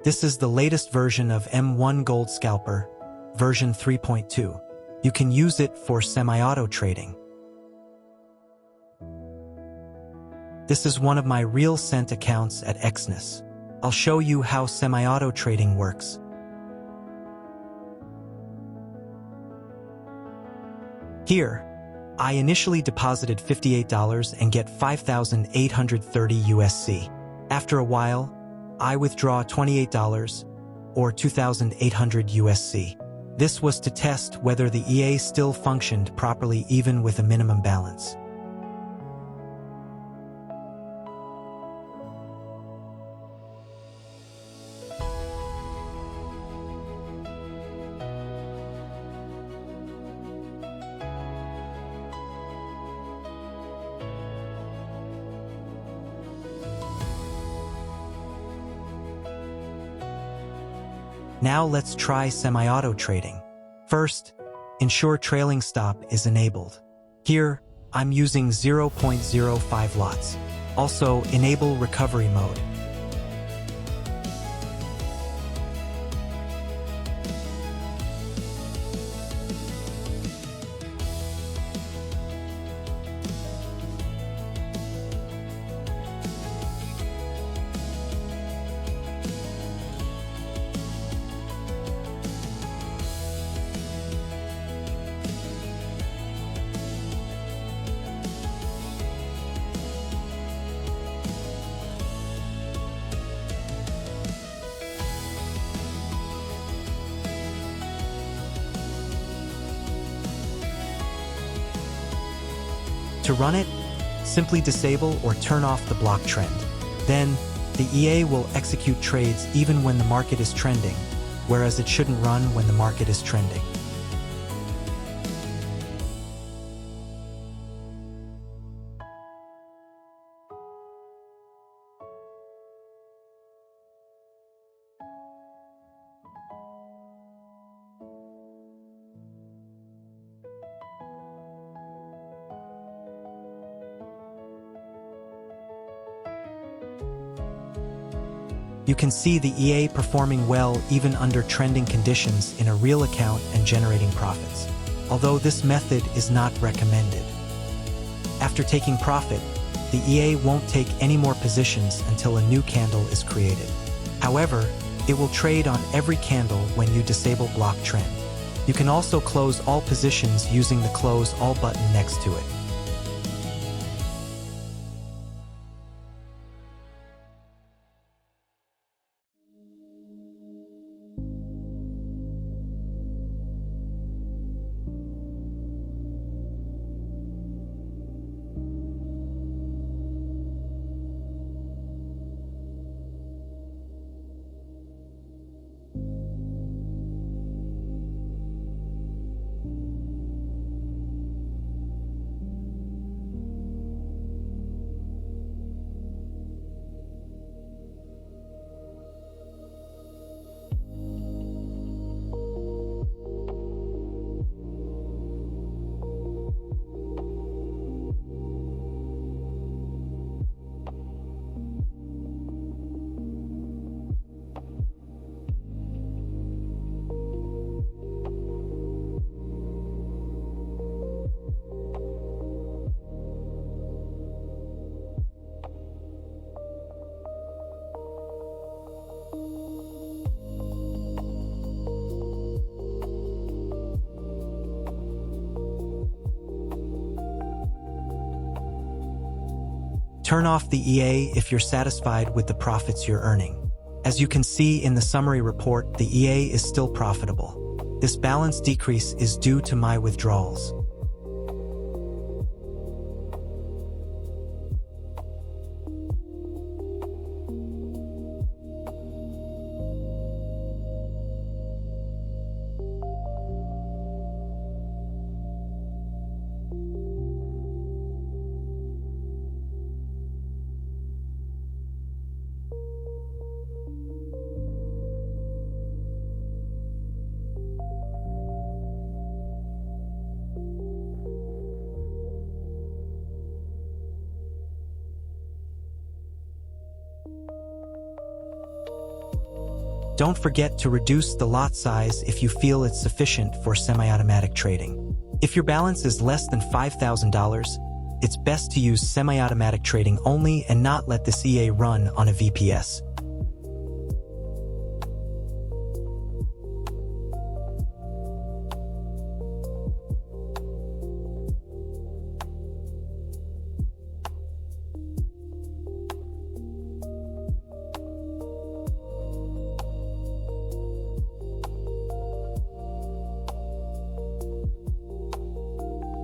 This is the latest version of M1 Gold Scalper, version 3.2. You can use it for semi-auto trading. This is one of my real cent accounts at Exness. I'll show you how semi-auto trading works. Here, I initially deposited $58 and get 5,830 USC. After a while, I withdraw $28 or 2,800 USC. This was to test whether the EA still functioned properly even with a minimum balance. Now let's try semi-auto trading. First, ensure trailing stop is enabled. Here, I'm using 0.05 lots. Also, enable recovery mode. To run it, simply disable or turn off the block trend. Then, the EA will execute trades even when the market is trending, whereas it shouldn't run when the market is trending. You can see the EA performing well even under trending conditions in a real account and generating profits, although this method is not recommended. After taking profit, the EA won't take any more positions until a new candle is created. However, it will trade on every candle when you disable block trend. You can also close all positions using the Close All button next to it. Turn off the EA if you're satisfied with the profits you're earning. As you can see in the summary report, the EA is still profitable. This balance decrease is due to my withdrawals. Don't forget to reduce the lot size if you feel it's sufficient for semi-automatic trading. If your balance is less than $5,000, it's best to use semi-automatic trading only and not let this EA run on a VPS.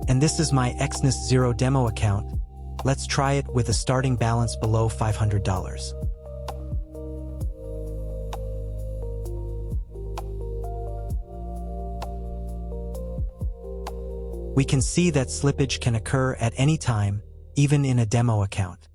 And this is my XAUUSD demo account. Let's try it with a starting balance below $500. We can see that slippage can occur at any time, even in a demo account.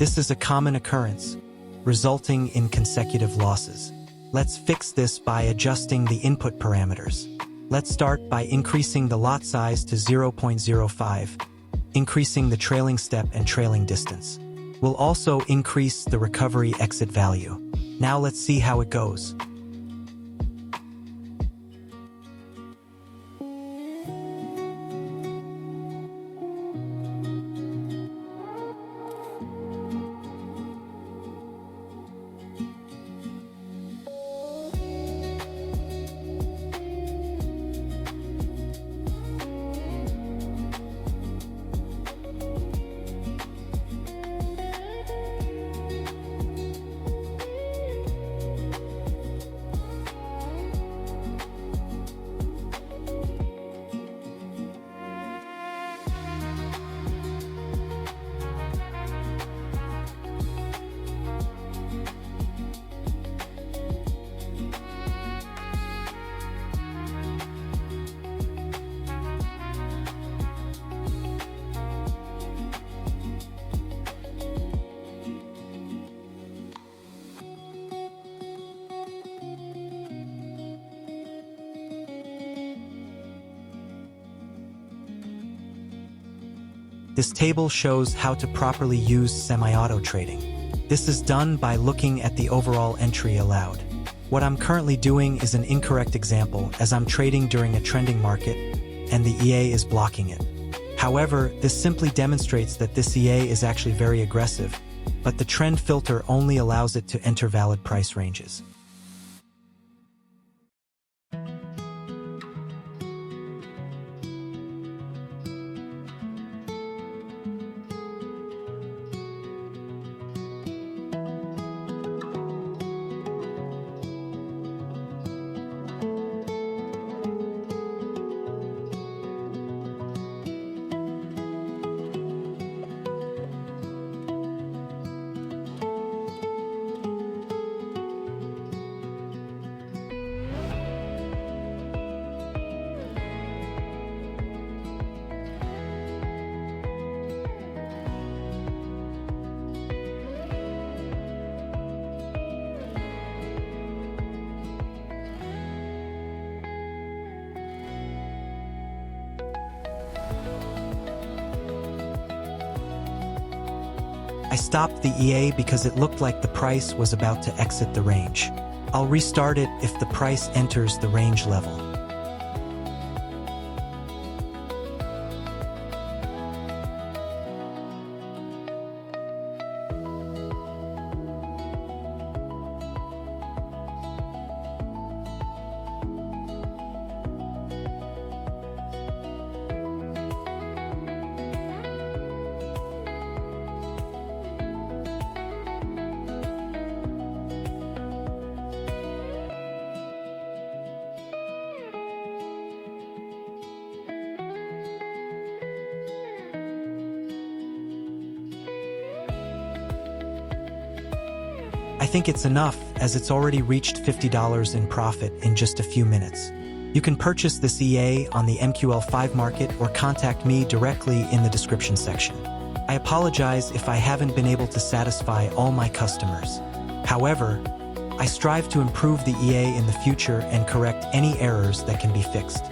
This is a common occurrence, resulting in consecutive losses. Let's fix this by adjusting the input parameters. Let's start by increasing the lot size to 0.05, increasing the trailing step and trailing distance. We'll also increase the recovery exit value. Now let's see how it goes. This table shows how to properly use semi-auto trading. This is done by looking at the overall entry allowed. What I'm currently doing is an incorrect example, as I'm trading during a trending market and the EA is blocking it. However, this simply demonstrates that this EA is actually very aggressive, but the trend filter only allows it to enter valid price ranges. I stopped the EA because it looked like the price was about to exit the range. I'll restart it if the price enters the range level. I think it's enough, as it's already reached $50 in profit in just a few minutes. You can purchase this EA on the MQL5 market or contact me directly in the description section. I apologize if I haven't been able to satisfy all my customers. However, I strive to improve the EA in the future and correct any errors that can be fixed.